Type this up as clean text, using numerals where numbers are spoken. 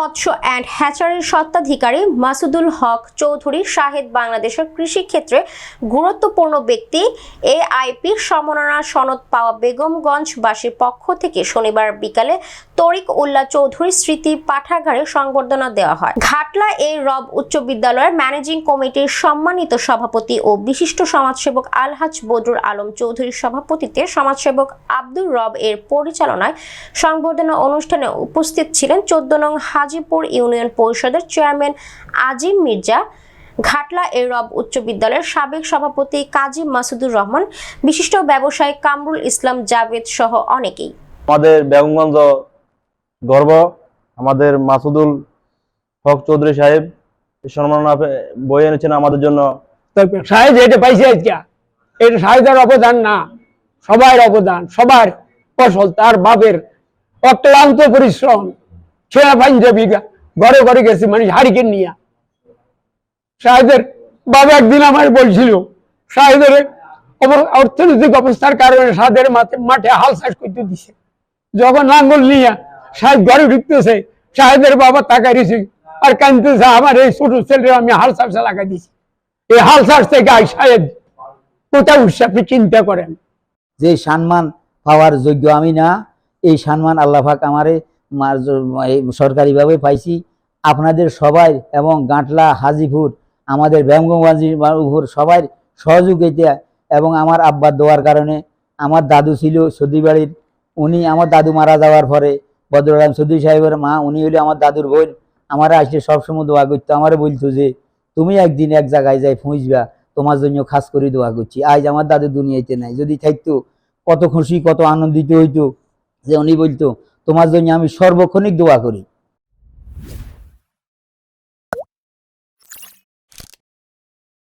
মৎস্য অ্যান্ড হ্যাচারির স্বত্বাধিকারী মাসুদুল হক চৌধুরী শাহেদ বাংলাদেশের কৃষি ক্ষেত্রে গুরুত্বপূর্ণ ব্যক্তি এআইপি সম্মাননা সনদ পাওয়া বেগমগঞ্জবাসীর পক্ষ থেকে শনিবার বিকালে তরিক উল্লাহ চৌধুরী স্মৃতি পাঠাগারে সংবর্ধনা দেওয়া হয়। ঘাটলা এ রব উচ্চ বিদ্যালয়ের ম্যানেজিং কমিটির সম্মানিত সভাপতি ও বিশিষ্ট সমাজসেবক আলহাজ বদরুল আলম চৌধুরীর সভাপতিত্বে সমাজসেবক আব্দুর রব এর পরিচালনায় সংবর্ধনা অনুষ্ঠানে উপস্থিত ছিলেন 14 নং হাজিপুর ইউনিয়ন পরিষদের চেয়ারম্যান আজিম মির্জা, ঘাটলা এ রব উচ্চ বিদ্যালয়ের সাবেক সভাপতি কাজী মাসুদুর রহমান, বিশিষ্ট ব্যবসায়ী কামরুল ইসলাম জাভেদ সহ অনেকেই। আমাদের বেগমগঞ্জ গর্ব, আমাদের মাসুদুল হক চৌধুরী সাহেব সম্মাননা বই এনেছেন আমাদের জন্য। সাহেব এটা পাইছে আজকে, এটা সাহেবের অবদান না, সবার অবদান, সবার ফসল, তার বাপের অক্লান্ত পরিশ্রম। ছেলে পাঞ্জাবি ঘরে ঘরে গেছে মানে হারিকেন নিয়ে। সাহেবের বাবা একদিন আমার বলছিল সাহেবের অর্থনৈতিক অবস্থার কারণে সাহেবের মাঠে হাল চাষ করতে দিছে। যখন লাঙ্গল নিয়ে সাহেব ঘরে ঢুকতেছে, সাহেবের বাবা তাকাই দিছে আর কানতেছে, আমার এই ছোট ছেলে আমি হাল চাষ লাগাই দিছি। এই হাল চাষ থেকে সাহেব কোথায় উঠছে আপনি চিন্তা করেন। যে সম্মান পাওয়ার যোগ্য আমি না, এই সম্মান আল্লাহ পাক আমারে সরকারিভাবে পাইছি। আপনাদের সবাই এবং গাঁটলা হাজিপুর আমাদের বেগমগঞ্জের উপর সবাই সহযোগিতা এবং আমার আব্বার দোয়ার কারণে, আমার দাদু ছিল সৌদি বাড়ির, উনি আমার দাদু মারা যাওয়ার পরে বদরুল আলম চৌধুরী সাহেবের মা, উনি হলে আমার দাদুর বোন, আমার আসলে সবসময় দোয়া করতো। আমারে বলতো যে তুমি একদিন এক জায়গায় যাই পৌঁছবা, তোমার জন্য খাস করে দোয়া করছি। আজ আমার দাদু দুনিয়াতে নাই, যদি থাকতো কত খুশি কত আনন্দিত হইতো যে উনি বলতো তোমার জন্য আমি সর্বক্ষণিক দোয়া করি।